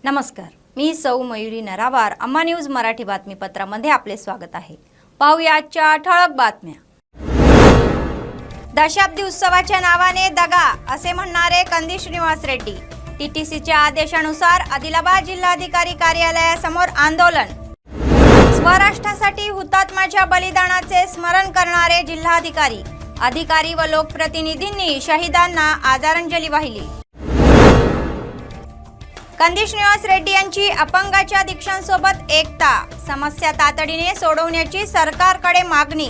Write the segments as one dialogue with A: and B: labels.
A: नमस्कार, मी सौ मयुरी नरावार. अम्मा न्यूज मराठी बातमीपत्रामध्ये आपले स्वागत आहे. पाहूया आजच्या ठळक बातम्या. दशाब्दी उत्सवाच्या नावाने दगा असे म्हणणारे कंदी श्रीनिवास रेड्डी. टीटीसीच्या आदेशानुसार आदिलाबाद जिल्हाधिकारी कार्यालयासमोर आंदोलन. स्वराष्ट्रासाठी हुतात्म्याच्या बलिदानाचे स्मरण करणारे जिल्हाधिकारी, अधिकारी व लोकप्रतिनिधींनी शहीदांना आदरांजली वाहिली. कंदी श्रीनिवास रेड्डी यांची अपंगाच्या दीक्षांसोबत एकता, समस्या तातडीने सोडवण्याची सरकारकडे मागणी.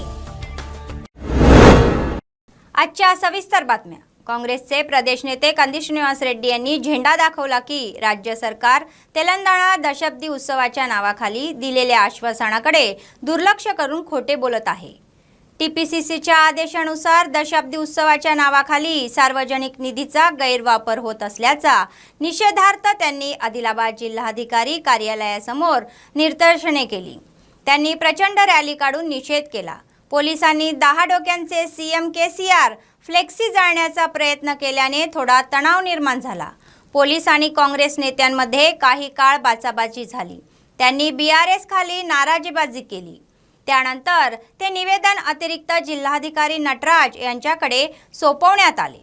A: आजच्या सविस्तर बातम्या. काँग्रेसचे प्रदेश नेते कंदी श्रीनिवास रेड्डी यांनी झेंडा दाखवला की राज्य सरकार तेलंगणा दशाब्दी उत्सवाच्या नावाखाली दिलेल्या आश्वासनाकडे दुर्लक्ष करून खोटे बोलत आहे. टीपीसीसीच्या आदेशानुसार दशाब्दी उत्सवाच्या नावाखाली सार्वजनिक निधीचा गैरवापर होत असल्याचा निषेधार्थ त्यांनी आदिलाबाद जिल्हाधिकारी कार्यालयासमोर निदर्शने केली. त्यांनी प्रचंड रॅली काढून निषेध केला. पोलिसांनी 10 डोक्यांचे सीएम केसीआर फ्लेक्सी जाळण्याचा प्रयत्न केल्याने थोडा तणाव निर्माण झाला. पोलीस आणि काँग्रेस नेत्यांमध्ये काही काळ बाचाबाची झाली. त्यांनी बीआरएस खाली नाराजीबाजी केली. त्यानंतर ते निवेदन अतिरिक्त जिल्हाधिकारी नटराज यांच्याकडे सोपवण्यात आले.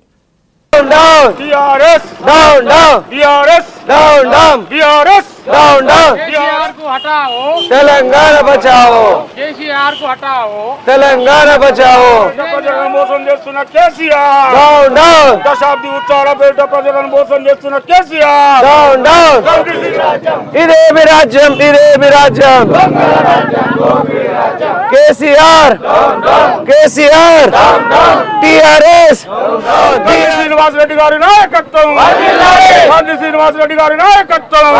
B: down BRS down down BRS down down BRS down down
C: KCR को हटाओ,
B: तेलंगाना बचाओ,
C: केसीआर को हटाओ,
B: तेलंगाना बचाओ.
D: ప్రజలను మోసం చేస్తున్న కేసీఆర్
B: down down
D: దశాబ్ది ఉత్సవాల పేరిట ప్రజలను మోసం చేస్తున్న కేసీఆర్
B: down down ఇదేమి రాజ్యం ఇదేమి రాజ్యం కేసీఆర్ కేసీఆర్ టిఆర్ఎస్
D: కంది శ్రీనివాస్ రెడ్డి గారి నాయకత్వం కంది శ్రీనివాస్ రెడ్డి గారి నాయకత్వం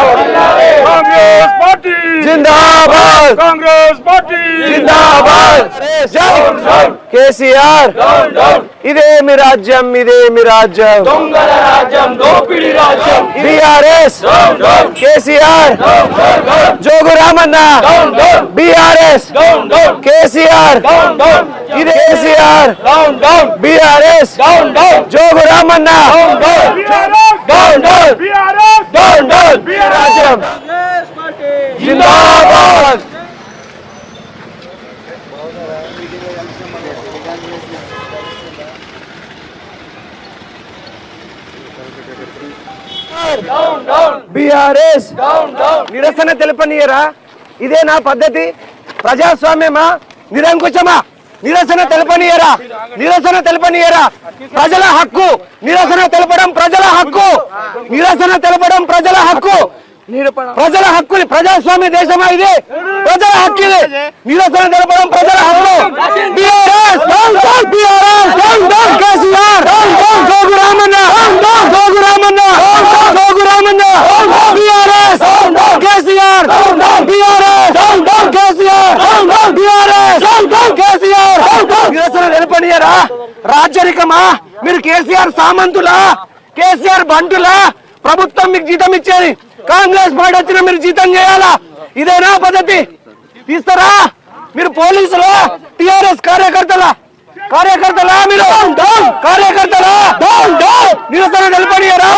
D: కాంగ్రెస్ పార్టీ
B: జిందాబాద్
D: కాంగ్రెస్ పార్టీ
B: జిందాబాద్ కేసీఆర్ ఇదేమి రాజ్యం ఇదేమి రాజ్యం
D: దొంగల రాజ్యం దోపిడీ రాజ్యం
B: బీఆర్ఎస్ కేసీఆర్ జోగు రామన్న బీఆర్ఎస్ కేసీఆర్ ఇది కేసీఆర్ బీఆర్ఎస్ జోగు రామన్న రాజ్యం జిందాబాద్. బీఆర్ఎస్ నిరసన తెలుపనీయరా? ఇదే నా పద్ధతి? ప్రజాస్వామ్యమా నిరంకుశమా? నిరసన తెలుపనీయరా? నిరసన తెలుపనీయరా? ప్రజల హక్కు నిరసన తెలపడం, ప్రజల హక్కు నిరసన తెలపడం, ప్రజల హక్కు. ప్రజల హక్కుని ప్రజాస్వామ్య దేశమా ఇది? ప్రజల హక్కు ఇది. నిరసన తెలపడం ప్రజల హక్కు. BRS KCR Jogu Ramanna Jogu Ramanna Jogu Ramanna BRS KCR BRS KCR BRS KCR నిరసన తెలపనీయరా? రాజరికమా? మీరు కేసీఆర్ సామంతులా? కేసీఆర్ బంటులా? ప్రభుత్వం మీకు జీతం ఇచ్చేది, కాంగ్రెస్ పార్టీ వచ్చిన మీరు జీతం చేయాలా? ఇదేనా పద్ధతి? ఇస్తారా? మీరు పోలీసులా? టిఆర్ఎస్ కార్యకర్తలా? మీరు కార్యకర్తలా? నిరసన తెలపనీయరా?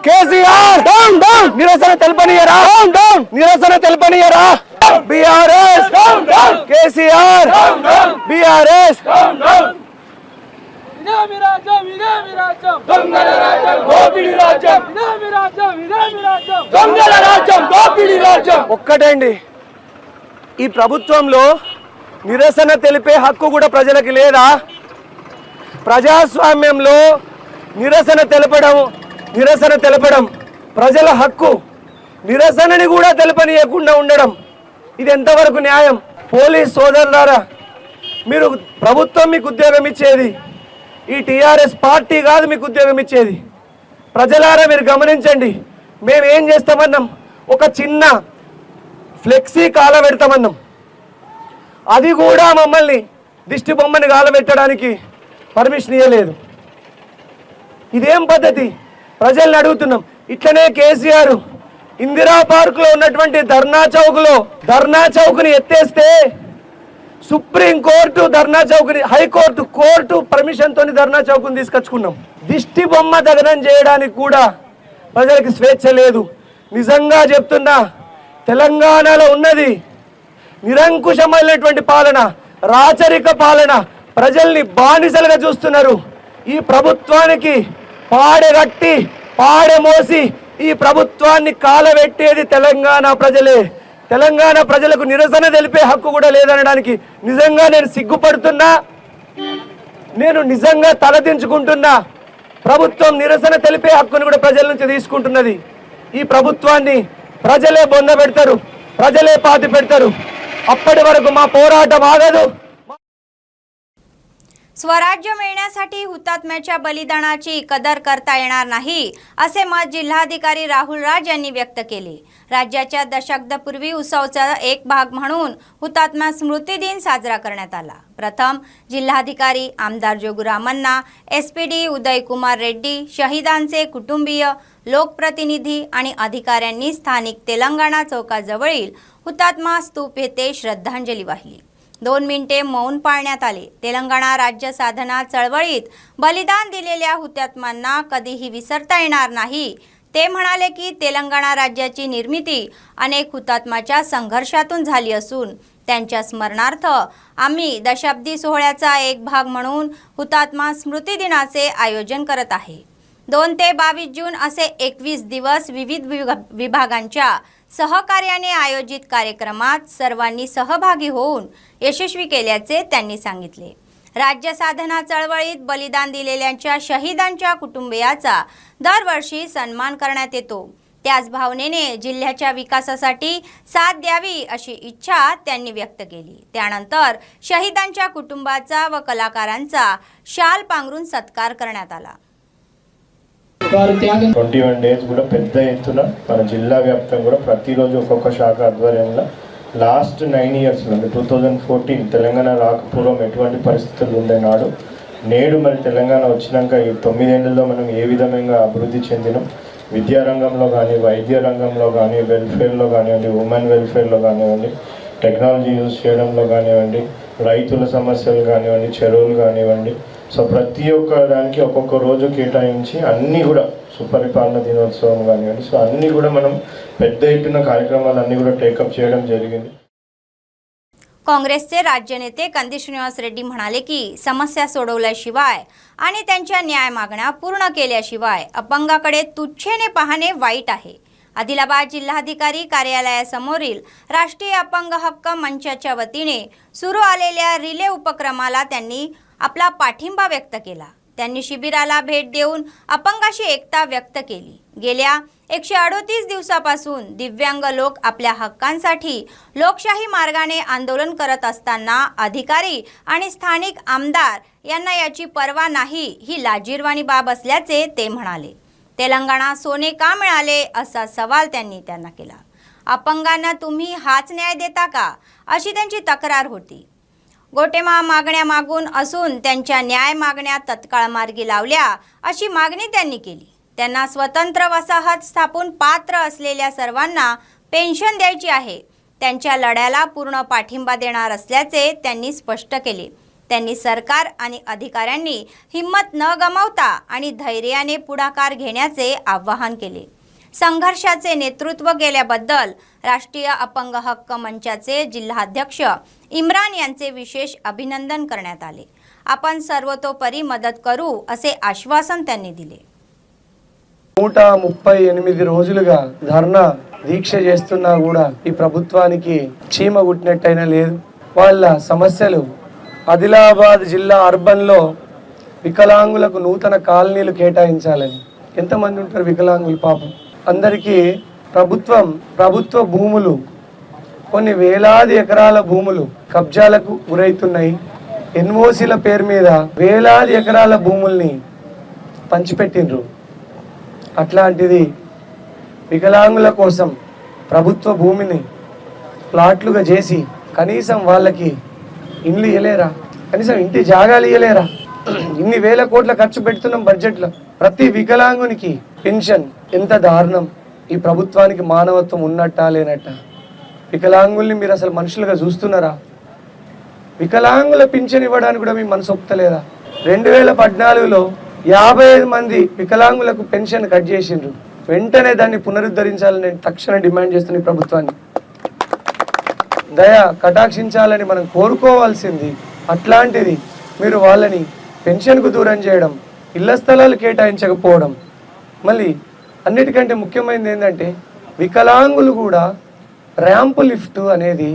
B: కేసీఆర్ నిరసన తెలపనీయరా? నిరసన తెలపనీయరా? బీఆర్ఎస్ కేసీఆర్ బీఆర్ఎస్ ఒక్కటండి, ఈ ప్రభుత్వంలో నిరసన తెలిపే హక్కు కూడా ప్రజలకు లేదా? ప్రజాస్వామ్యంలో నిరసన తెలపడం ప్రజల హక్కు. నిరసనని కూడా తెలపనీయకుండా ఉండడం ఇది ఎంతవరకు న్యాయం? పోలీస్ సోదరులారా, మీరు ప్రభుత్వం మీకు ఉద్యోగం ఇచ్చేది, ఈ టీఆర్ఎస్ పార్టీ కాదు మీకు ఉద్యోగం ఇచ్చేది. ప్రజలారా మీరు గమనించండి. మేము ఏం చేస్తామన్నాం? ఒక చిన్న ఫ్లెక్సీ కాలబెడతామన్నాం. అది కూడా మమ్మల్ని దిష్టి బొమ్మని కాలబెట్టడానికి పర్మిషన్ ఇవ్వలేదు. ఇదేం పద్ధతి? ప్రజల్ని అడుగుతున్నాం. ఇట్లనే కేసీఆర్ ఇందిరా పార్కులో ఉన్నటువంటి ధర్నా చౌక్ని ఎత్తేస్తే సుప్రీం కోర్టు ధర్నా చౌక్ని, హైకోర్టు కోర్టు పర్మిషన్ తోని ధర్నా చౌక్ని తీసుకొచ్చుకున్నాం. దిష్టి బొమ్మ దహనం చేయడానికి కూడా ప్రజలకు స్వేచ్ఛ లేదు. నిజంగా చెప్తున్నా, తెలంగాణలో ఉన్నది నిరంకుశమైనటువంటి పాలన, రాచరిక పాలన. ప్రజల్ని బానిసలుగా చూస్తున్నారు. ఈ ప్రభుత్వానికి పాడెగట్టి పాడె మోసి ఈ ప్రభుత్వాన్ని కాలబెట్టేది తెలంగాణ ప్రజలే. తెలంగాణ ప్రజలకు నిరసన తెలిపే హక్కు కూడా లేదనడానికి నిజంగా నేను సిగ్గుపడుతున్నా. నేను నిజంగా తలదించుకుంటున్నా. ప్రభుత్వం నిరసన తెలిపే హక్కును కూడా ప్రజల నుంచి తీసుకుంటున్నది. ఈ ప్రభుత్వాన్ని ప్రజలే బొంద పెడతారు, ప్రజలే పాతి పెడతారు. अप्पటి वరకు మా పోరాటం ఆగదు.
A: स्वराज्य मिळण्यासाठी हुतात्म्याच्या बलिदानाची कदर करता येणार नाही असे मत जिल्हाधिकारी राहुल राज यांनी व्यक्त केले. राज्याच्या दशकपूर्वी उत्सवाचा एक भाग म्हणून हुतात्मा स्मृती दिन साजरा करण्यात आला. प्रथम जिल्हाधिकारी आमदार जोगुरामन्ना, एसपीडी उदयकुमार रेड्डी, शहीदांचे कुटुंबीय, लोकप्रतिनिधी आणि अधिकाऱ्यांनी स्थानिक तेलंगणा चौकाजवळील हुतात्मा स्तूप येथे श्रद्धांजली वाहिली. 2 मिनिटे मौन पाळण्यात आले. तेलंगणा राज्य साधना चळवळीत बलिदान दिलेल्या हुतात्म्यांना कधीही विसरता येणार नाही. ते म्हणाले की तेलंगणा राज्याची निर्मिती अनेक हुतात्म्याच्या संघर्षातून झाली असून त्यांच्या स्मरणार्थ आम्ही दशाब्दी सोहळ्याचा एक भाग म्हणून हुतात्मा स्मृती दिनाचे आयोजन करत आहे. 2 ते 22 जून असे 21 दिवस विविध विभागांच्या सहकार्याने आयोजित कार्यक्रमात सर्वांनी सहभागी होऊन यशस्वी केल्याचे त्यांनी सांगितले. राज्य साधना चळवळीत बलिदान दिलेल्यांच्या शहीदांच्या कुटुंबियाचा दरवर्षी सन्मान करण्यात येतो. त्याच भावनेने जिल्ह्याच्या विकासासाठी साथ द्यावी अशी इच्छा त्यांनी व्यक्त केली. त्यानंतर शहीदांच्या कुटुंबाचा व कलाकारांचा शाल पांघरून सत्कार करण्यात आला.
E: 21 డేస్ కూడా పెద్ద ఎత్తున మన జిల్లా వ్యాప్తంగా కూడా ప్రతిరోజు ఒక్కొక్క శాఖ ఆధ్వర్యంలో లాస్ట్ 9 ఇయర్స్ అంటే 2014 తెలంగాణ రాకపూర్వం ఎటువంటి పరిస్థితులు ఉండే నాడు నేడు మరి తెలంగాణ వచ్చినాక ఈ 9 ఏళ్లలో మనం ఏ విధంగా అభివృద్ధి చెందినాం, విద్యారంగంలో కానీ, వైద్య రంగంలో కానీ, వెల్ఫేర్లో కానివ్వండి, ఉమెన్ వెల్ఫేర్లో కానివ్వండి, టెక్నాలజీ యూజ్ చేయడంలో కానివ్వండి, రైతుల సమస్యలు కానివ్వండి, చెరువులు కానివ్వండి. సో ప్రతి ఒక్క దానికి ఒక్కొక్క రోజు కేటాయించి అన్నీ కూడా సుపరిపాలన దినోత్సవం కానివ్వండి, సో అన్నీ కూడా మనం పెద్ద ఎత్తున కార్యక్రమాలన్నీ కూడా టేకప్ చేయడం జరిగింది.
A: काँग्रेसचे राज्य नेते कंदी श्रीनिवास रेड्डी म्हणाले की समस्या सोडवल्याशिवाय आणि त्यांच्या न्याय मागण्या पूर्ण केल्याशिवाय अपंगाकडे तुच्छेने पाहणे वाईट आहे. आदिलाबाद जिल्हाधिकारी कार्यालयासमोरील राष्ट्रीय अपंग हक्क मंचाच्या वतीने सुरू आलेल्या रिले उपक्रमाला त्यांनी आपला पाठिंबा व्यक्त केला. त्यांनी शिबिराला भेट देऊन अपंगाशी एकता व्यक्त केली. गेल्या 138 दिवसापासून दिव्यांग लोक आपल्या हक्कांसाठी लोकशाही मार्गाने आंदोलन करत असताना अधिकारी आणि स्थानिक आमदार यांना याची पर्वा नाही, ही लाजिरवाणी बाब असल्याचे ते म्हणाले. तेलंगणा सोने का मिळाले असा सवाल त्यांना केला. अपंगांना तुम्ही हाच न्याय देता का अशी त्यांची तक्रार होती. गोटेमा मागण्या मागून असून त्यांच्या न्याय मागण्या तत्काळ मार्गी लावल्या अशी मागणी त्यांनी केली. त्यांना स्वतंत्र वसाहत स्थापून पात्र असलेल्या सर्वांना पेन्शन द्यायची आहे. त्यांच्या लढ्याला पूर्ण पाठिंबा देणार असल्याचे त्यांनी स्पष्ट केले. त्यांनी सरकार आणि अधिकाऱ्यांनी हिम्मत न गमावता आणि धैर्याने पुढाकार घेण्याचे आवाहन केले. संघर्षाचे नेतृत्व केल्याबद्दल राष्ट्रीय अपंग हक्क मंचाचे जिल्हाध्यक्ष इम्रान यांचे विशेष अभिनंदन करण्यात आले. आपण सर्वतोपरी मदत करू असे आश्वासन त्यांनी दिले.
B: 138 రోజులుగా ధర్నా దీక్ష చేస్తున్నా కూడా ఈ ప్రభుత్వానికి చీమ గుట్టినట్టయినా లేదు. వాళ్ళ సమస్యలు ఆదిలాబాద్ జిల్లా అర్బన్ లో వికలాంగులకు నూతన కాలనీలు కేటాయించాలని. ఎంతమంది ఉంటారు వికలాంగులు పాపం. అందరికీ ప్రభుత్వ భూములు కొన్ని వేలాది ఎకరాల భూములు కబ్జాలకు గురవుతున్నాయి. ఎన్ఓసీల పేరు మీద వేలాది ఎకరాల భూముల్ని పంచిపెట్టిండ్రు. అట్లాంటిది వికలాంగుల కోసం ప్రభుత్వ భూమిని ప్లాట్లుగా చేసి కనీసం వాళ్ళకి ఇండ్లు ఇవ్వలేరా, కనీసం ఇంటి జాగాలు ఇవ్వలేరా. ఇన్ని వేల కోట్ల ఖర్చు పెడుతున్నాం బడ్జెట్లో. ప్రతి వికలాంగునికి పెన్షన్. ఎంత దారుణం. ఈ ప్రభుత్వానికి మానవత్వం ఉన్నట్టా లేనట్టా? వికలాంగుల్ని మీరు అసలు మనుషులుగా చూస్తున్నారా? వికలాంగుల పింఛన్ ఇవ్వడానికి కూడా మీ మనసు ఒప్పుతలేదా? 2014లో 55 మంది వికలాంగులకు పెన్షన్ కట్ చేసిండ్రు. వెంటనే దాన్ని పునరుద్ధరించాలని తక్షణ డిమాండ్ చేస్తున్న ఈ ప్రభుత్వాన్ని దయ కటాక్షించాలని మనం కోరుకోవాల్సింది. అట్లాంటిది మీరు వాళ్ళని పెన్షన్కు దూరం చేయడం, ఇళ్ల స్థలాలు కేటాయించకపోవడం, మళ్ళీ అన్నిటికంటే ముఖ్యమైనది ఏంటంటే వికలాంగులు కూడా ర్యాంపు లిఫ్ట్ అనేది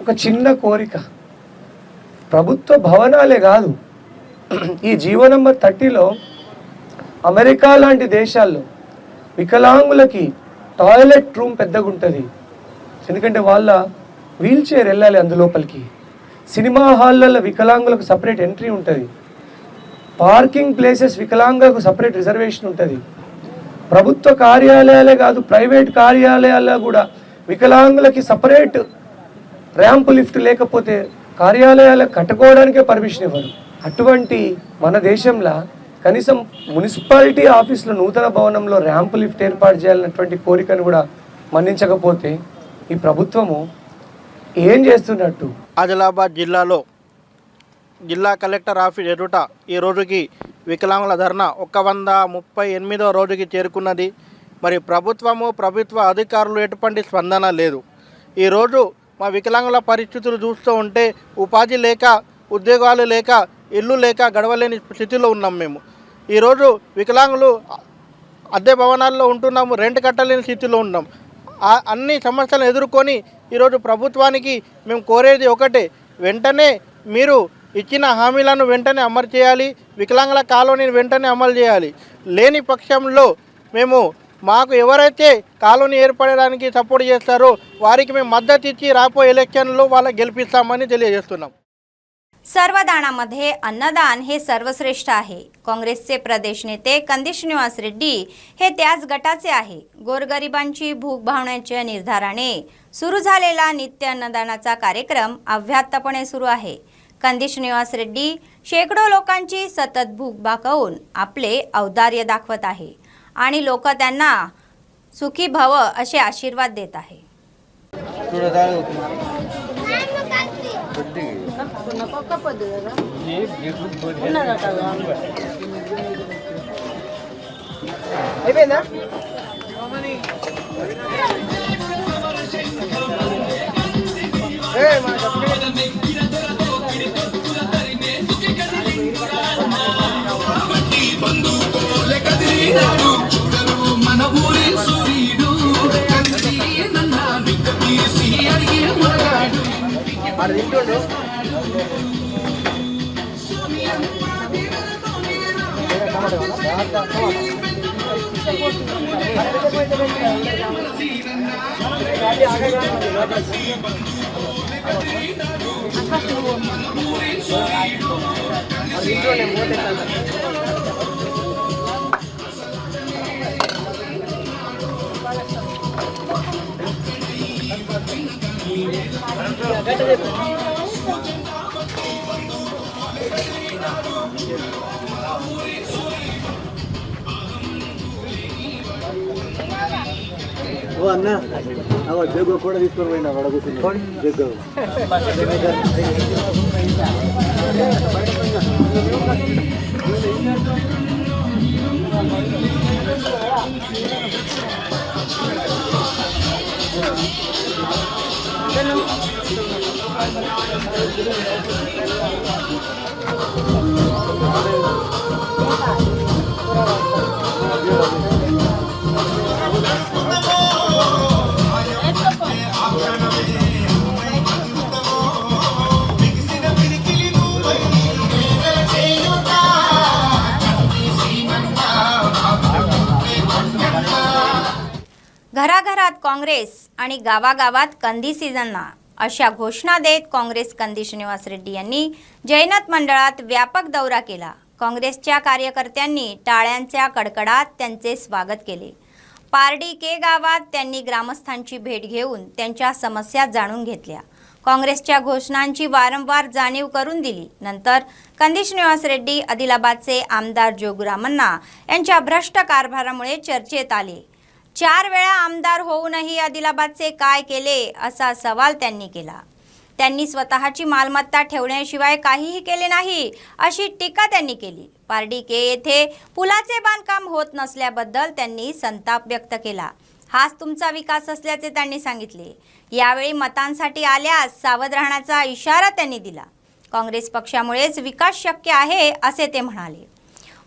B: ఒక చిన్న కోరిక. ప్రభుత్వ భవనాలే కాదు, ఈ జీవో నంబర్ 30లో అమెరికా లాంటి దేశాల్లో వికలాంగులకి టాయిలెట్ రూమ్ పెద్దగా ఉంటుంది. ఎందుకంటే వాళ్ళ వీల్ చైర్ వెళ్ళాలి అందులోపలికి. సినిమా హాళ్ళల్లో వికలాంగులకు సపరేట్ ఎంట్రీ ఉంటుంది. పార్కింగ్ ప్లేసెస్ వికలాంగులకు సపరేట్ రిజర్వేషన్ ఉంటుంది. ప్రభుత్వ కార్యాలయాలే కాదు, ప్రైవేట్ కార్యాలయాల్లో కూడా వికలాంగులకి సపరేట్ ర్యాంప్ లిఫ్ట్ లేకపోతే కార్యాలయాలకు కట్టుకోవడానికే పర్మిషన్ ఇవ్వరు. అటువంటి మన దేశంలో కనీసం మున్సిపాలిటీ ఆఫీసులో నూతన భవనంలో ర్యాంప్ లిఫ్ట్ ఏర్పాటు చేయాలన్నటువంటి కోరికను కూడా మన్నించకపోతే ఈ ప్రభుత్వము ఏం చేస్తున్నట్టు?
F: ఆదిలాబాద్ జిల్లాలో జిల్లా కలెక్టర్ ఆఫీస్ ఎదుట ఈ రోజుకి వికలాంగుల ధర్నా 138వ రోజుకి చేరుకున్నది. మరి ప్రభుత్వ అధికారులు ఎటువంటి స్పందన లేదు. ఈరోజు మా వికలాంగుల పరిస్థితులు చూస్తూ ఉంటే ఉపాధి లేక, ఉద్యోగాలు లేక, ఇల్లు లేక గడవలేని స్థితిలో ఉన్నాం మేము. ఈరోజు వికలాంగులు అద్దె భవనాల్లో ఉంటున్నాము, రెంట్ కట్టలేని స్థితిలో ఉన్నాం. అన్ని సమస్యలను ఎదుర్కొని ఈరోజు ప్రభుత్వానికి మేము కోరేది ఒకటే, వెంటనే మీరు ఇచ్చిన హామీలను వెంటనే అమలు చేయాలి, వికలాంగుల కాలనీని వెంటనే అమలు చేయాలి. లేని పక్షంలో మాకు ఎవరైతే కాలనీ ఏర్పడడానికి సపోర్ట్ చేస్తారో వారికి మేము मदत ఇచ్చి రాబోయే ఎలక్షన్లో వాళ్ళకి గెలిపిస్తామని తెలియజేస్తున్నాం.
A: सर्वदानामध्ये अन्नदान हे सर्वश्रेष्ठ आहे. काँग्रेसचे प्रदेश नेते कंदी श्रीनिवास रेड्डी हे त्याच गटाचे आहे. गोरगरिबांची भूक भागवण्याच्या निर्धाराने सुरू झालेला नित्य अन्नदानाचा कार्यक्रम अव्याहतपणे सुरू आहे. कंदी श्रीनिवास रेड्डी शेकडो लोकांची सतत भूक भागवून आपले औदार्य दाखवत आहे आणि लोक त्यांना सुखी भव असे आशीर्वाद देत आहे.
G: అన్న జగ్గు కూడా తీసుకొని పోయినా అడుగుతుంది జగ్గు
A: घराघरात काँग्रेस आणि गावागावात कंदी सीझनना अशा घोषणा देत काँग्रेस कंदी श्रीनिवास रेड्डी यांनी जैनत मंडळात व्यापक दौरा केला. काँग्रेसच्या कार्यकर्त्यांनी टाळ्यांच्या कडकडात त्यांचे स्वागत केले. पारडी के गावात त्यांनी ग्रामस्थांची भेट घेऊन त्यांच्या समस्या जाणून घेतल्या. काँग्रेसच्या घोषणांची वारंवार जाणीव करून दिली. नंतर कंदी श्रीनिवास रेड्डी आदिलाबादचे आमदार जोगुरामन्ना यांच्या भ्रष्ट कारभारामुळे चर्चेत आले. 4 वेळा आमदार होऊनही आदिलाबादचे काय केले असा सवाल त्यांनी केला. त्यांनी स्वतःची मालमत्ता ठेवण्याशिवाय काहीही केले नाही अशी टीका त्यांनी केली. पारडीके येथे पुलाचे बांधकाम होत नसल्याबद्दल त्यांनी संताप व्यक्त केला. हाच तुमचा विकास असल्याचे त्यांनी सांगितले. यावेळी मतांसाठी आल्यास सावध राहण्याचा इशारा त्यांनी दिला. काँग्रेस पक्षामुळेच विकास शक्य आहे असे ते म्हणाले.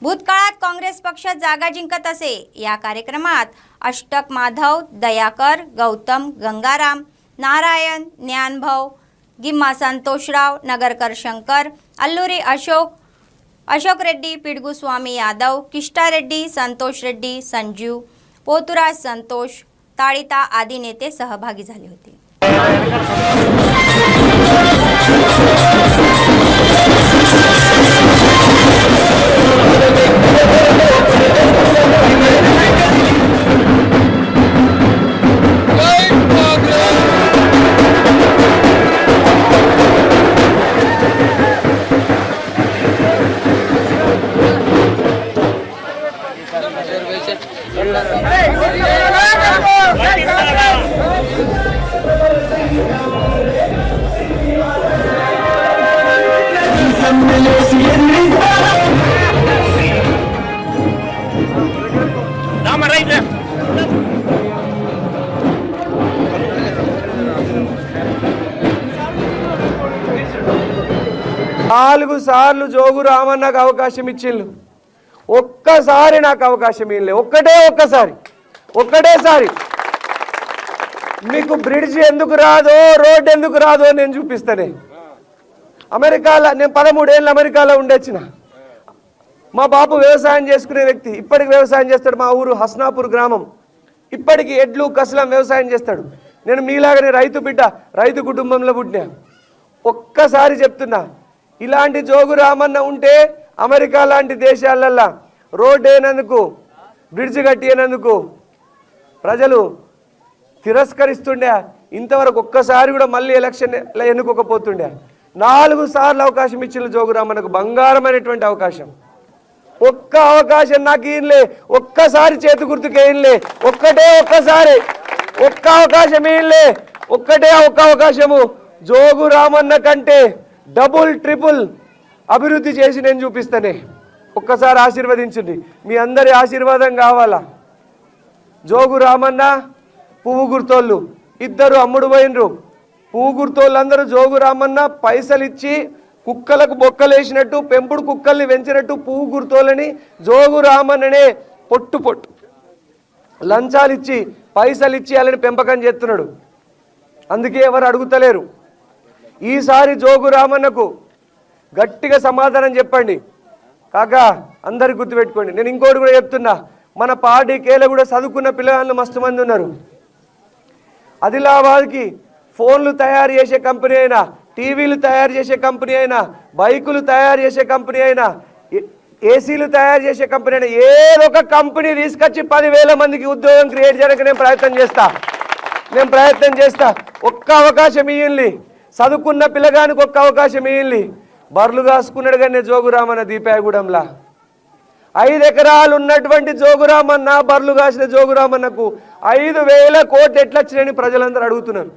A: भूतकाळात काँग्रेस पक्ष जागा जिंकत असे. या कार्यक्रमात अष्टक माधव, दयाकर, गौतम, गंगाराम, नारायण, ज्ञानभाऊ, गिम्मा संतोषराव, नगरकर शंकर, अल्लुरी अशोक रेड्डी, पिडगू स्वामी यादव, किष्टा रेड्डी, संतोष रेड्डी, संजीव, पोतुराज संतोष, ताळिता आदी नेते सहभागी झाले होते.
B: నాలుగు సార్లు జోగు రామన్నకు అవకాశం ఇచ్చిండ్రు. ఒక్కసారి నాకు అవకాశం ఇవ్వలే. ఒక్కటేసారి మీకు బ్రిడ్జ్ ఎందుకు రాదో, రోడ్ ఎందుకు రాదో నేను చూపిస్తానే. అమెరికాలో నేను 13 ఏళ్ళు అమెరికాలో ఉండొచ్చిన. మా బాపు వ్యవసాయం చేసుకునే వ్యక్తి. ఇప్పటికి వ్యవసాయం చేస్తాడు. మా ఊరు హస్నాపూర్ గ్రామం. ఇప్పటికి ఎడ్లు కసలం వ్యవసాయం చేస్తాడు. నేను మీలాగనే రైతు బిడ్డ, రైతు కుటుంబంలో పుట్టినా. ఒక్కసారి చెప్తున్నా, ఇలాంటి జోగు రామన్న ఉంటే అమెరికా లాంటి దేశాలల్లో రోడ్ అయినందుకు, బ్రిడ్జ్ కట్టినందుకు ప్రజలు తిరస్కరిస్తుండే. ఇంతవరకు ఒక్కసారి కూడా మళ్ళీ ఎలక్షన్లో ఎన్నుకోకపోతుండే. 4 సార్లు అవకాశం ఇచ్చిన జోగు రామన్నకు బంగారమైనటువంటి అవకాశం. ఒక్క అవకాశం నాకు ఇయ్యలే. ఒక్కసారి చేతి గుర్తుకు వేయలే. ఒక్కసారి ఒక్క అవకాశం ఇయ్యలే. ఒక్క అవకాశము జోగు రామన్న కంటే డబుల్ ట్రిపుల్ అభివృద్ధి చేసి నేను చూపిస్తానే. ఒక్కసారి ఆశీర్వదించండి. మీ అందరి ఆశీర్వాదం కావాలా. జోగు రామన్న పువ్వు గుర్తోళ్ళు ఇద్దరు అమ్ముడు పోయినరు. పువ్వు గుర్తోళ్ళు అందరూ జోగు రామన్న పైసలు ఇచ్చి కుక్కలకు బొక్కలేసినట్టు, పెంపుడు కుక్కల్ని పెంచినట్టు పువ్వు గుర్తోళ్ళని జోగు రామన్ననే పొట్టు లంచాలు ఇచ్చి, పైసలు ఇచ్చి వాళ్ళని పెంపకం చేస్తున్నాడు. అందుకే ఎవరు అడుగుతలేరు. ఈసారి జోగు రామన్నకు గట్టిగా సమాధానం చెప్పండి. కాకా అందరికి గుర్తుపెట్టుకోండి. నేను ఇంకోటి కూడా చెప్తున్నా, మన పార్టీకేలో కూడా చదువుకున్న పిల్లలు మస్తు మంది ఉన్నారు. ఆదిలాబాద్కి ఫోన్లు తయారు చేసే కంపెనీ అయినా, టీవీలు తయారు చేసే కంపెనీ అయినా, బైకులు తయారు చేసే కంపెనీ అయినా, ఏసీలు తయారు చేసే కంపెనీ అయినా, ఏదో ఒక కంపెనీ తీసుకొచ్చి 10,000 మందికి ఉద్యోగం క్రియేట్ చేయడానికి నేను ప్రయత్నం చేస్తా. ఒక్క అవకాశం ఇయ్యండి. చదువుకున్న పిల్లగానికి ఒక్క అవకాశం ఇయ్యండి. బర్లు కాసుకున్నాడు కానీ జోగు రామన్న దీపాయగూడెంలా 5 ఎకరాలు ఉన్నటువంటి జోగు రామన్న, బర్లు కాసిన జోగు रामन्नకు 5,000 कोटी ఎట్లా వచ్చినాయని ప్రజలందరూ అడుగుతున్నారు.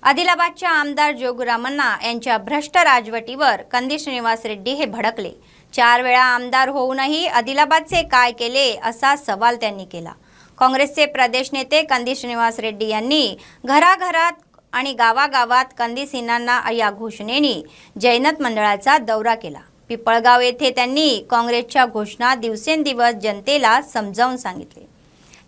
A: आदिलाबादच्या आमदार जोगू रामन्ना यांच्या भ्रष्ट राजवटीवर कंदी श्रीनिवास रेड्डी हे भडकले. 4 वेळा आमदार होऊनही आदिलाबादचे काय केले असा सवाल त्यांनी केला. काँग्रेसचे प्रदेश नेते कंदी श्रीनिवास रेड्डी यांनी घराघरात आणि गावागावात कंदी सिन्हांना या घोषणेने जैनत मंडळाचा दौरा केला. पिपळगाव येथे त्यांनी काँग्रेसच्या घोषणा दिवसेंदिवस जनतेला समजावून सांगितले.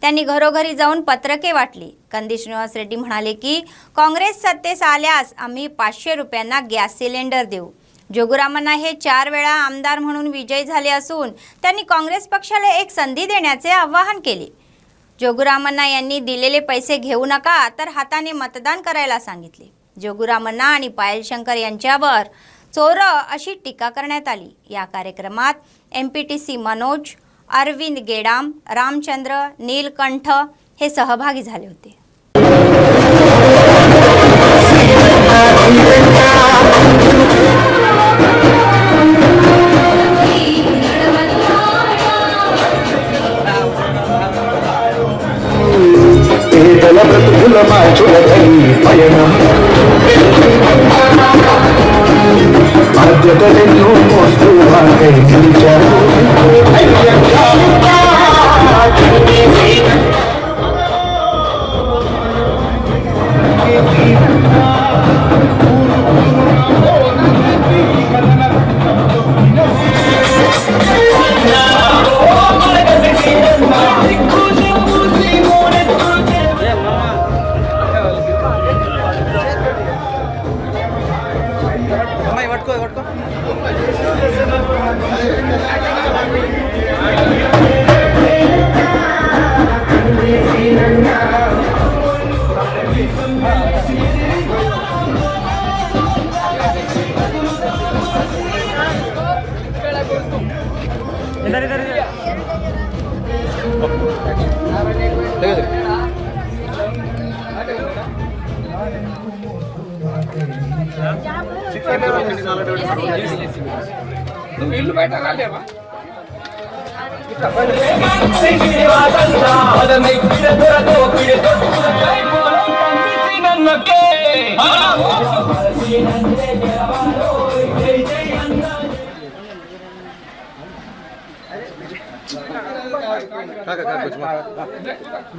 A: त्यांनी घरोघरी जाऊन पत्रके वाटली. कंदी श्रीनिवास रेड्डी म्हणाले की काँग्रेस सत्तेस आल्यास आम्ही 500 रुपयांना गॅस सिलेंडर देऊ. जोगू रामन्ना हे 4 वेळा आमदार म्हणून विजयी झाले असून त्यांनी काँग्रेस पक्षाला एक संधी देण्याचे आवाहन केले. जोगू रामन्ना यांनी दिलेले पैसे घेऊ नका तर हाताने मतदान करायला सांगितले. जोगू रामन्ना आणि पायल शंकर यांच्यावर चोर अशी टीका करण्यात आली. या कार्यक्रमात एमपीटीसी मनोज, अरविंद गेडाम, रामचंद्र, नीलकंठ हे सहभागी झाले होते.
H: బ్రతుకుల మార్చుల పయనం
B: బాధ్యతలెన్నో మోస్తూ వాకై నిలిచారు.
C: ఇల్లు బయట కాలేవా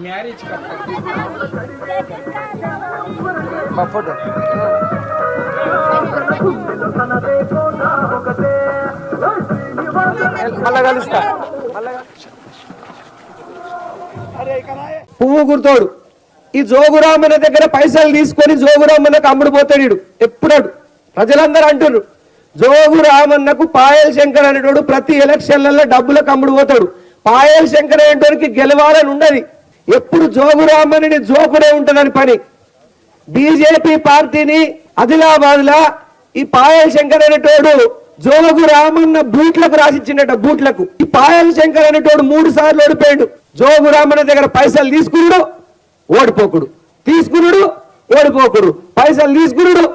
C: మ్యారేజ్
B: ఫోటో మళ్ళా కలుస్తా. పువ్వు గుర్తోడు ఈ జోగురామన్న దగ్గర పైసలు తీసుకొని జోగురామన్నకు అమ్ముడు పోతాడు వీడు. ఎప్పుడాడు ప్రజలందరూ అంటున్నారు జోగురామన్నకు పాయల్ శంకర్ అనేటోడు ప్రతి ఎలక్షన్లలో డబ్బులకు అమ్ముడు పోతాడు. పాయల్ శంకర్ అనేటోడికి గెలవాలని ఉండదు. ఎప్పుడు జోగురామన్నని జోకుడే ఉంటుందని పని. బీజేపీ పార్టీని ఆదిలాబాద్ లా ఈ పాయల్ శంకర్ అనేటోడు జోగు రామన్న బూట్లకు రాసిచ్చిండట. బూట్లకు ఈ పాయల్ శంకర్ అనేటోడు 3 సార్లు ఓడిపోయాడు. జోగు రామన్న దగ్గర పైసలు తీసుకున్నాడు ఓడిపోకుడు, తీసుకున్నాడు ఓడిపోకుడు, పైసలు తీసుకున్నాడు.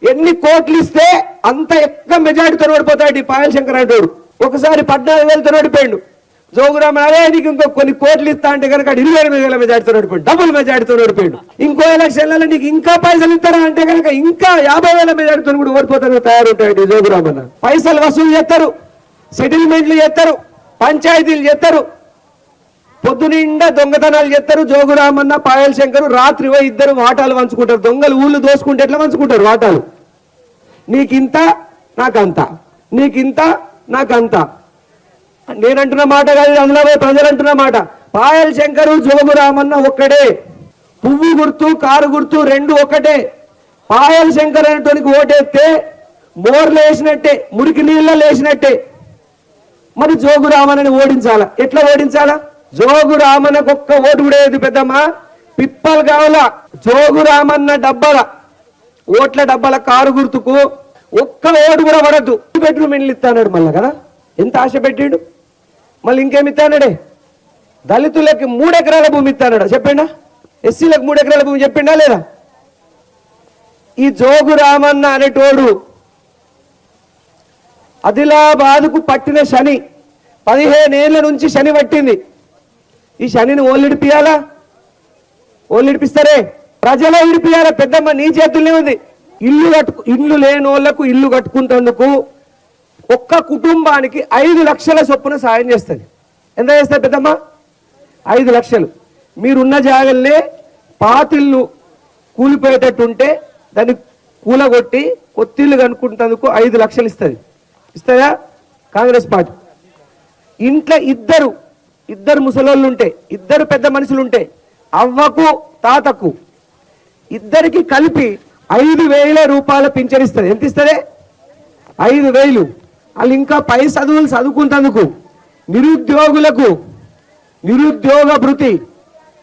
B: ఎన్ని కోట్లు ఇస్తే అంత ఎక్కువ మెజారిటీతో ఓడిపోతాడు ఈ పాయల్ శంకర్ అనేటోడు. ఒకసారి 14,000తో ఓడిపోయాడు. జోగురామన్ అదే నీకు ఇంకో కొన్ని కోట్లు ఇస్తా అంటే కనుక 28,000 మెజార్టీతో ఓడిపోయాడు. డబుల్ మెజార్టీతో ఓడిపోయాడు. ఇంకో ఎలక్షన్లలో నీకు ఇంకా పైసలు ఇస్తారా అంటే కనుక ఇంకా 50,000 మెజార్టీతో కూడా ఓడిపోతాను తయారుంటాడు జోగురామన్. పైసలు వసూలు చేస్తారు, సెటిల్మెంట్లు చేస్తారు, పంచాయతీలు చేస్తారు, పొద్దునిండా దొంగతనాలు చేస్తారు. జోగురామన్న పాయల్ శంకర్ రాత్రి పోయి ఇద్దరు వాటాలు పంచుకుంటారు. దొంగలు ఊళ్ళు దోసుకుంటే ఎట్లా పంచుకుంటారు వాటాలు? నీకింత నాకంత, నీకింత నాకంత. నేనంటున్న మాట కాదు, అందులో ప్రజలు అంటున్న మాట. పాయల్ శంకరు జోగురామన్న ఒక్కడే. పువ్వు గుర్తు కారు గుర్తు రెండు ఒక్కటే. పాయల్ శంకర్ అనేటోనికి ఓటేస్తే మోర్లు వేసినట్టే, మురికి నీళ్ళలో వేసినట్టే. మరి జోగురామన్నని ఓడించాలా? ఎట్లా ఓడించాలా? జోగురామన్నకు ఒక్క ఓటు కూడా లేదు పెద్దమ్మా. పిప్పలు కావాలా జోగురామన్న డబ్బల ఓట్ల డబ్బల కారు గుర్తుకు ఒక్క ఓటు కూడా పడద్దు. బెడ్రూమ్ ఇల్లు ఇస్తాడు మళ్ళా కదా. ఎంత ఆశ పెట్టాడు. మళ్ళీ ఇంకేమి ఇస్తాడే? దళితులకి 3 ఎకరాల భూమి ఇస్తాడా చెప్పండా? ఎస్సీలకు 3 ఎకరాల భూమి చెప్పిండా లేదా? ఈ జోగురామన్న అనేటోడు ఆదిలాబాద్కు పట్టిన శని 15 ఏళ్ల నుంచి శని పట్టింది. ఈ శనిని ఓళ్ళు ఇడిపియాలా? ఓళ్ళు ఇడిపిస్తారే? ప్రజలే ఇడిపియాలా? పెద్దమ్మ నీ చేతుల్నే ఉంది. ఇల్లు లేని వాళ్ళకు ఇల్లు కట్టుకుంటేందుకు ఒక్క కుటుంబానికి 5 లక్షల చొప్పున సాయం చేస్తుంది. ఎంత చేస్తుంది పెద్దమ్మ? 5 లక్షలు. మీరున్న జాగల్నే పాతిల్లు కూలిపోయేటట్టుంటే దాన్ని కూలగొట్టి కొత్తిల్లు కనుక్కుంటేందుకు 5 లక్షలు ఇస్తుంది. ఇస్తుందా కాంగ్రెస్ పార్టీ? ఇంట్లో ఇద్దరు ముసలోళ్ళు ఉంటే, 2 పెద్ద మనుషులు ఉంటే, అవ్వకు తాతకు ఇద్దరికి కలిపి 5,000 రూపాయల పింఛన్ ఇస్తుంది. ఎంత ఇస్తుంది? 5,000. వాళ్ళు ఇంకా పై చదువులు చదువుకుంటందుకు నిరుద్యోగులకు నిరుద్యోగ భృతి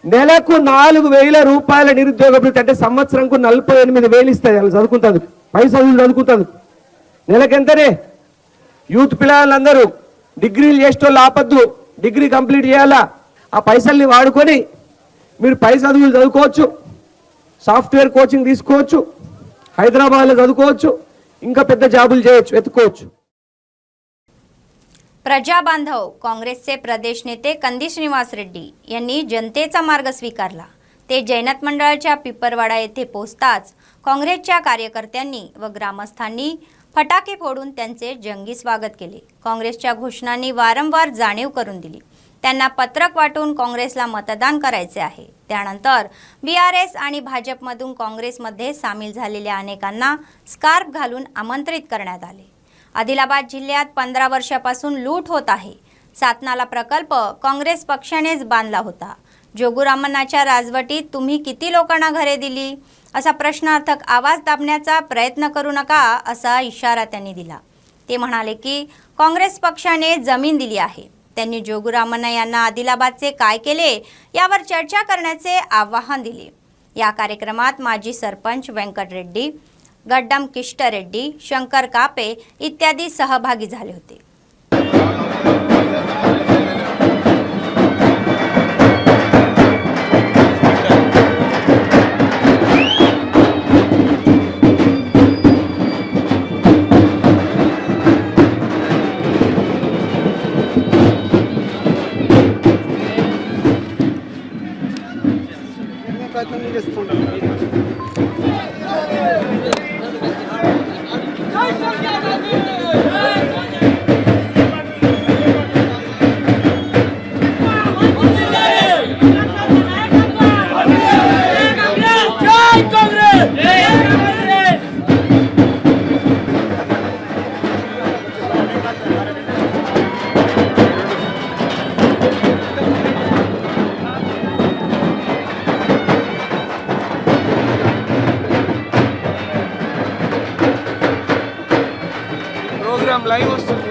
B: నెలకు 4,000 రూపాయల నిరుద్యోగ భృతి అంటే సంవత్సరంకు 48,000 ఇస్తుంది. వాళ్ళు చదువుకుంటందుకు, పై చదువులు చదువుకుంటందుకు. నెలకెంతనే? యూత్ పిల్లలందరూ డిగ్రీలు చేసేటోళ్ళు ఆపద్దు, డిగ్రీ కంప్లీట్ చేయాలా. ఆ పైసల్ని వాడుకొని మీరు పై చదువులు చదువుకోవచ్చు, సాఫ్ట్వేర్ కోచింగ్ తీసుకోవచ్చు, హైదరాబాద్లో చదువుకోవచ్చు, ఇంకా పెద్ద జాబులు చేయొచ్చు, एतुकोవచ్చు.
A: प्रजाबांधव काँग्रेसचे प्रदेश नेते कंदी श्रीनिवास रेड्डी यांनी जनतेचा मार्ग स्वीकारला. ते जैनत मंडळाच्या पिपरवाडा येथे पोहोचताच काँग्रेसच्या कार्यकर्त्यांनी व ग्रामस्थांनी फटाके फोडून त्यांचे जंगी स्वागत केले. काँग्रेसच्या घोषणांनी वारंवार जाणीव करून दिली. त्यांना पत्रक वाटून काँग्रेसला मतदान करायचे आहे. त्यानंतर BRS आणि भाजपमधून काँग्रेसमध्ये सामील झालेल्या अनेकांना स्कार्फ घालून आमंत्रित करण्यात आले. आदिलाबाद जिल्ह्यात 15 वर्षापासून लूट होत आहे. सातनाला प्रकल्प काँग्रेस पक्षानेच बांधला होता. जोगुरामन्नाच्या राजवटीत तुम्ही किती लोकांना घरे दिली असा प्रश्नार्थक आवाज दाबण्याचा प्रयत्न करू नका असा इशारा त्यांनी दिला. ते म्हणाले की काँग्रेस पक्षाने जमीन दिली आहे. त्यांनी जोगुरामन्ना यांना आदिलाबादचे काय केले यावर चर्चा करण्याचे आवाहन दिले. या कार्यक्रमात माजी सरपंच व्यंकट रेड्डी, गड्डम किष्ट रेड्डी, शंकर कापे इत्यादी सहभागी झाले होते.
C: ప్రోగ్రామ్ లైవ్ వస్తుంది.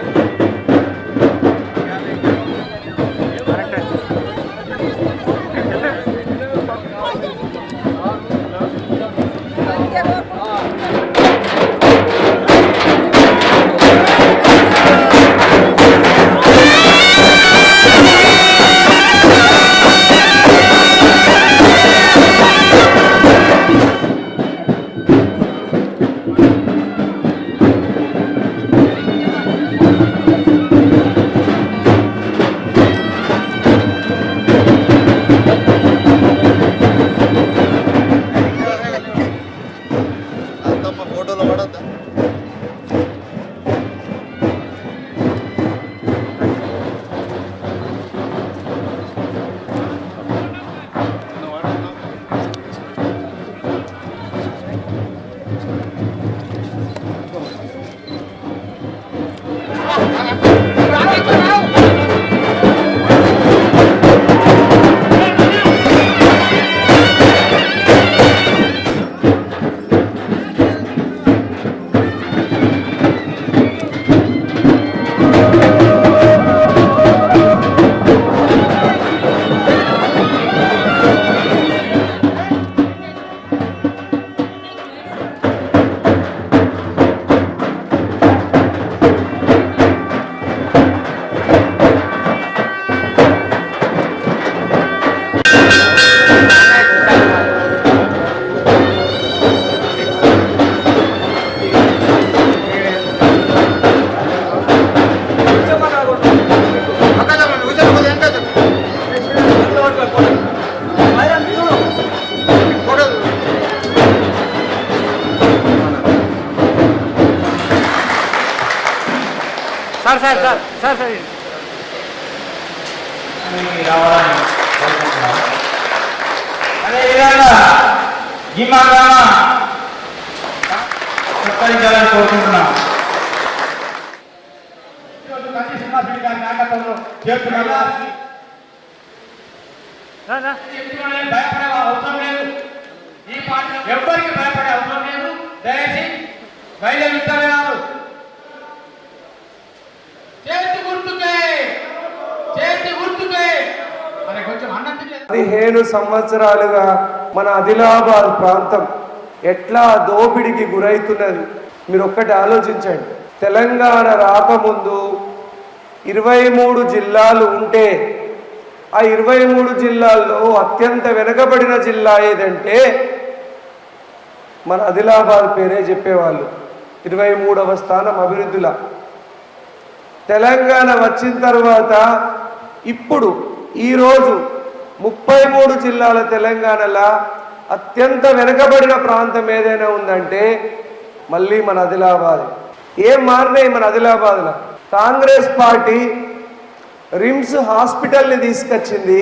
H: ఎవరికి భయపడే అవసరం లేదు. దయచేసి బయలుదేరుతారు. చేతి గుర్తుకే
B: 15 సంవత్సరాలుగా మన ఆదిలాబాద్ ప్రాంతం ఎట్లా దోపిడికి గురైతున్నది మీరు ఒక్కటి ఆలోచించండి. తెలంగాణ రాకముందు 23 జిల్లాలు ఉంటే ఆ 23 జిల్లాల్లో అత్యంత వెనుకబడిన జిల్లా ఏదంటే మన ఆదిలాబాద్ పేరే చెప్పేవాళ్ళు. 23వ స్థానం అభివృద్ధిలో. తెలంగాణ వచ్చిన తర్వాత ఇప్పుడు ఈరోజు 33 జిల్లాల తెలంగాణలో అత్యంత వెనుకబడిన ప్రాంతం ఏదైనా ఉందంటే మళ్ళీ మన ఆదిలాబాద్. ఏం మారినాయి మన ఆదిలాబాద్లో? కాంగ్రెస్ పార్టీ రిమ్స్ హాస్పిటల్ని తీసుకొచ్చింది.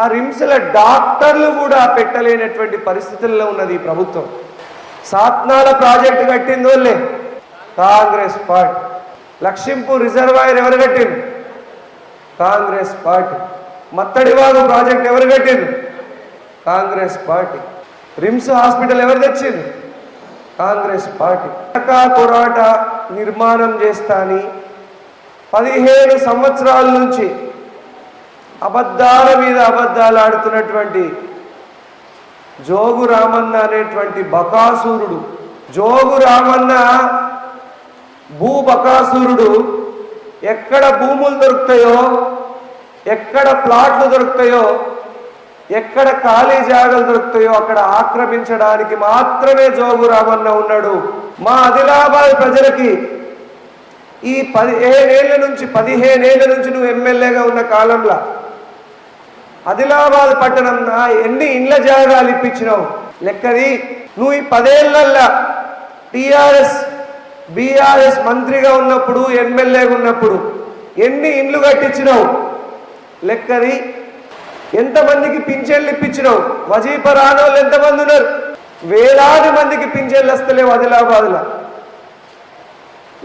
B: ఆ రిమ్స్ల డాక్టర్లు కూడా పెట్టలేనటువంటి పరిస్థితుల్లో ఉన్నది ఈ ప్రభుత్వం. సాత్నాల ప్రాజెక్టు కట్టింది వాళ్ళే, కాంగ్రెస్ పార్టీ. లక్ష్మీపూర్ రిజర్వాయర్ ఎవరు కట్టింది? కాంగ్రెస్ పార్టీ. మత్తడివాగు ప్రాజెక్ట్ ఎవరు కట్టింది? కాంగ్రెస్ పార్టీ. రిమ్స్ హాస్పిటల్ ఎవరు తెచ్చింది? కాంగ్రెస్ పార్టీ. కొరాట నిర్మాణం చేస్తాని 15 సంవత్సరాల నుంచి అబద్ధాల మీద అబద్ధాలు ఆడుతున్నటువంటి జోగు రామన్న అనేటువంటి బకాసురుడు, జోగు రామన్న బకాసురుడు ఎక్కడ భూములు దొరుకుతాయో, ఎక్కడ ప్లాట్లు దొరుకుతాయో, ఎక్కడ ఖాళీ జాగాలు దొరుకుతాయో అక్కడ ఆక్రమించడానికి మాత్రమే జోగు రామన్న ఉన్నాడు. మా ఆదిలాబాద్ ప్రజలకి ఈ 15 ఏళ్ల నుంచి నువ్వు ఎమ్మెల్యేగా ఉన్న కాలంలో ఆదిలాబాద్ పట్టణంలో ఎన్ని ఇండ్ల జాగాలు ఇప్పించినావు లెక్కది. నువ్వు ఈ 10 ఏళ్లల్లో బీఆర్ఎస్ మంత్రిగా ఉన్నప్పుడు, ఎమ్మెల్యేగా ఉన్నప్పుడు ఎన్ని ఇండ్లు కట్టించినావు లెక్కది. ఎంతమందికి పింఛన్లు ఇప్పించినావు? వజీఫా రాని వాళ్ళు ఎంతమంది ఉన్నారు? వేలాది మందికి పింఛన్లు వస్తలేవు ఆదిలాబాద్లో.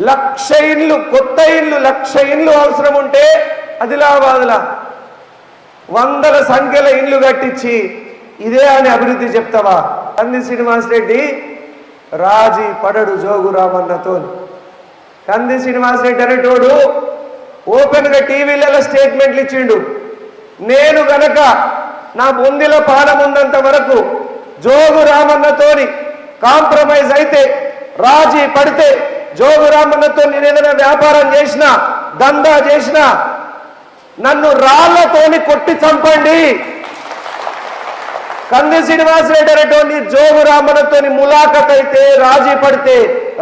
B: 1,00,000 ఇండ్లు, కొత్త ఇండ్లు 1,00,000 ఇండ్లు అవసరం ఉంటే ఆదిలాబాద్లో వందల సంఖ్యల ఇండ్లు కట్టించి ఇదే అని అభివృద్ధి చెప్తావా? కంది శ్రీనివాసరెడ్డి రాజీ పడడు జోగు రామన్నతో. కంది శ్రీనివాసరెడ్డి అనేటోడు ఓపెన్గా టీవీలలో స్టేట్మెంట్లు ఇచ్చిండు. నేను గనక నా బొందిలో పానం ఉన్నంత వరకు జోగు రామన్నతోని కాంప్రమైజ్ అయితే, రాజీ పడితే, జోగు రామన్నతో నేను ఏదైనా వ్యాపారం చేసినా, దందా చేసినా నన్ను రాళ్లతోని కొట్టి చంపండి. కంది శ్రీనివాసరెడ్డి అనేటువంటి జోగు రామన్నతోని ములాఖత్ అయితే, రాజీ పడితే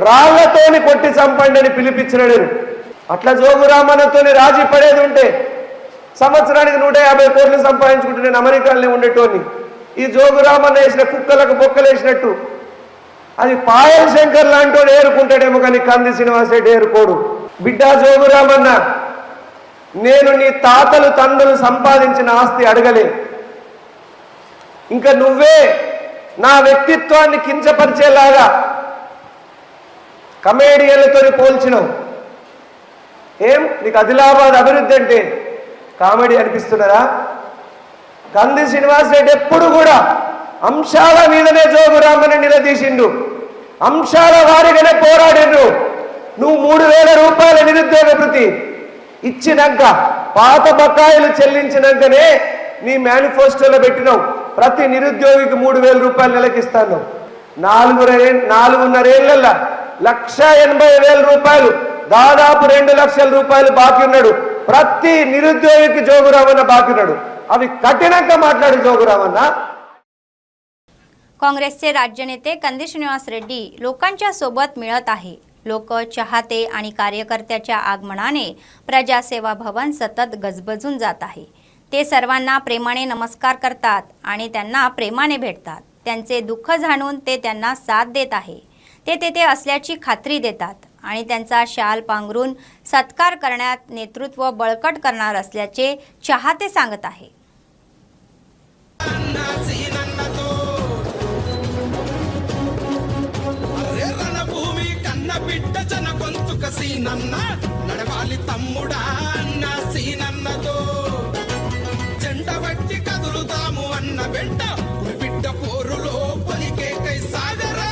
B: రాళ్లతోని కొట్టి చంపండి అని పిలిపించినాడు. అట్లా జోగు రామన్నతోని రాజీ పడేది ఉంటే సంవత్సరానికి 150 కోట్లు సంపాదించుకుంటూ నేను అమెరికాలోనే ఉండేటోని. ఈ జోగు రామన్న వేసిన కుక్కలకు బొక్కలేసినట్టు అది పాయల్ శంకర్ లాంటి ఏరుకుంటాడేమో కానీ కంది శ్రీనివాసరెడ్డి ఏరుకోడు. బిడ్డ జోగు రామన్న, నేను నీ తాతలు తండ్రులు సంపాదించిన ఆస్తి అడగలే. ఇంకా నువ్వే నా వ్యక్తిత్వాన్ని కించపరిచేలాగా కమేడియన్లతో పోల్చినావు. ఏం నీకు ఆదిలాబాద్ అభివృద్ధి అంటే కామెడీ అనిపిస్తున్నారా? కంది శ్రీనివాసరెడ్డి ఎప్పుడు కూడా అంశాల మీదనే జోగు రామన్న నిలదీసిండు, అంశాల వారిగానే పోరాడిండు. నువ్వు 3,000 రూపాయల నిరుద్యోగ భృతి ఇచ్చినాక, పాత బకాయిలు చెల్లించినాకనే నీ మేనిఫెస్టోలో పెట్టినావు ప్రతి నిరుద్యోగికి 3,000 రూపాయలు నెలకిస్తాను. 4.5 ఏళ్లలో 1,80,000 రూపాయలు, దాదాపు 2 లక్షల రూపాయలు బాకీ ఉన్నాడు. ప్రతి నిరుద్యోగికి జోగు రామన్న బాకీ ఉన్నాడు. अभी कठिनांक माట్లాడు जोगुरावన్న।
A: काँग्रेसचे राज्य नेते कंदी श्रीनिवास रेड्डी लोकांच्या सोबत मिळत आहे। लोक चाहते आणि कार्यकर्त्याच्या आगमनाने प्रजासेवा भवन सतत गजबजून जात आहे। ते सर्वांना प्रेमाने नमस्कार करतात आणि त्यांना प्रेमाने भेटतात। त्यांचे दुःख जाणून ते त्यांना साथ देत आहे। ते तेथे असल्याची खात्री देतात आणि त्यांचा शाल पांघरून सत्कार करण्यात नेतृत्व बळकट करणार असल्याचे चाहते सांगत आहे।
I: నడవాలి తమ్ముడా అన్న సీనన్నతో జెండ బట్టి కదులుతాము అన్న వెంట బిడ్డ పోరులో పలికే కై సాగరా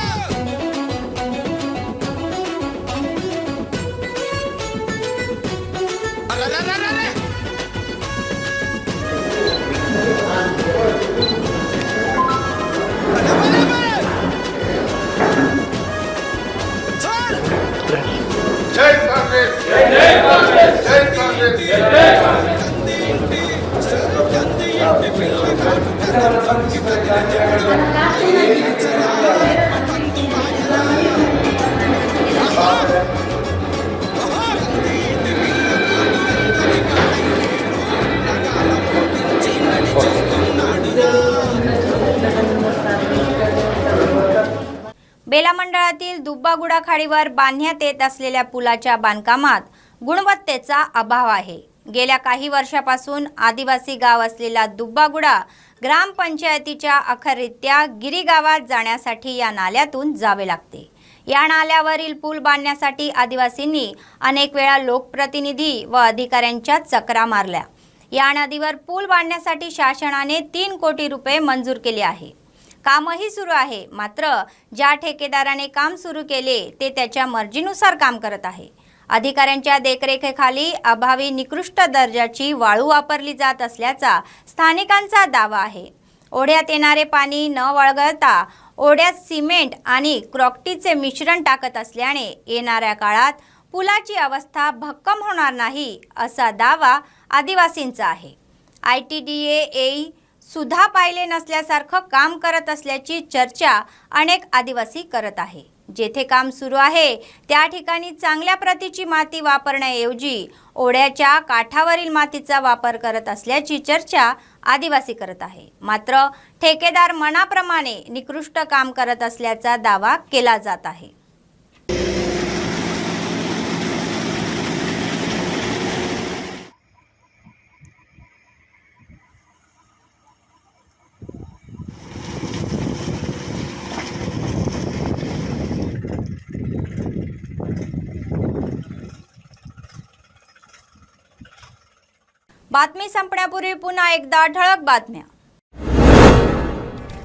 D: జై కాంగ్రెస్ జై కాంగ్రెస్ జై కాంగ్రెస్ జై కాంగ్రెస్
A: बेला मंडळातील दुब्बागुडा खाडीवर बांधण्यात येत असलेल्या पुलाच्या बांधकामात गुणवत्तेचा अभाव आहे। गेल्या काही वर्षापासून आदिवासी गाव असलेला दुब्बागुडा ग्रामपंचायतीच्या अखररित्या गिरी गावात जाण्यासाठी या नाल्यातून जावे लागते। या नाल्यावरील पूल बांधण्यासाठी आदिवासींनी अनेक वेळा लोकप्रतिनिधी व अधिकाऱ्यांच्या चकरा मारल्या। या नदीवर पूल बांधण्यासाठी शासनाने 3 कोटी रुपये मंजूर केले आहे। कामही सुरू आहे, मात्र ज्या ठेकेदाराने काम सुरू केले ते त्याच्या मर्जीनुसार काम करत आहे। अधिकाऱ्यांच्या देखरेखीखाली अभावी निकृष्ट दर्जाची वाळू वापरली जात असल्याचा स्थानिकांचा दावा आहे। ओढ्यात येणारे पाणी न वळगळता ओढ्यात सिमेंट आणि क्रॉकटीचे मिश्रण टाकत असल्याने येणाऱ्या काळात पुलाची अवस्था भक्कम होणार नाही असा दावा आदिवासींचा आहे। ITDA सुद्धा पाहिले नसल्यासारखं काम करत असल्याची चर्चा अनेक आदिवासी करत आहे। जेथे काम सुरू आहे त्या ठिकाणी चांगल्या प्रतीची माती वापरण्याऐवजी ओढ्याच्या काठावरील मातीचा वापर करत असल्याची चर्चा आदिवासी करत आहे। मात्र ठेकेदार मनाप्रमाणे निकृष्ट काम करत असल्याचा दावा केला जात आहे। बातमी संपण्यापूर्वी पुन्हा एकदा ठळक बातम्या।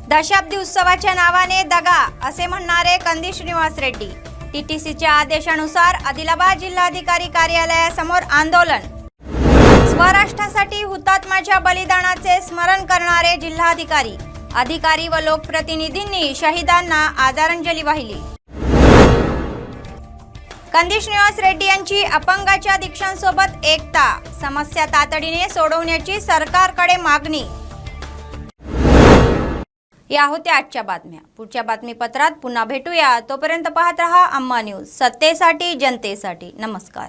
A: दशाब्दी उत्सवाच्या नावाने दगा असे म्हणणारे कंदी श्रीनिवास रेड्डी। TTCच्या आदेशानुसार आदिलाबाद जिल्हाधिकारी कार्यालयासमोर आंदोलन। स्वराष्ट्रासाठी हुतात्म्याच्या बलिदानाचे स्मरण करणारे जिल्हाधिकारी, अधिकारी व लोकप्रतिनिधींनी शहीदांना आदरांजली वाहिली। कंदी श्रीनिवास रेड्डी यांची अपंगाच्या दीक्षांसोबत एकता, समस्या तातडीने सोडवण्याची सरकारकडे मागणी। या होत्या आजच्या बातम्या। पुढच्या बातमीपत्रात पुन्हा भेटूया। तोपर्यंत पाहत रहा अम्मा न्यूज, सत्तेसाठी जनतेसाठी। नमस्कार।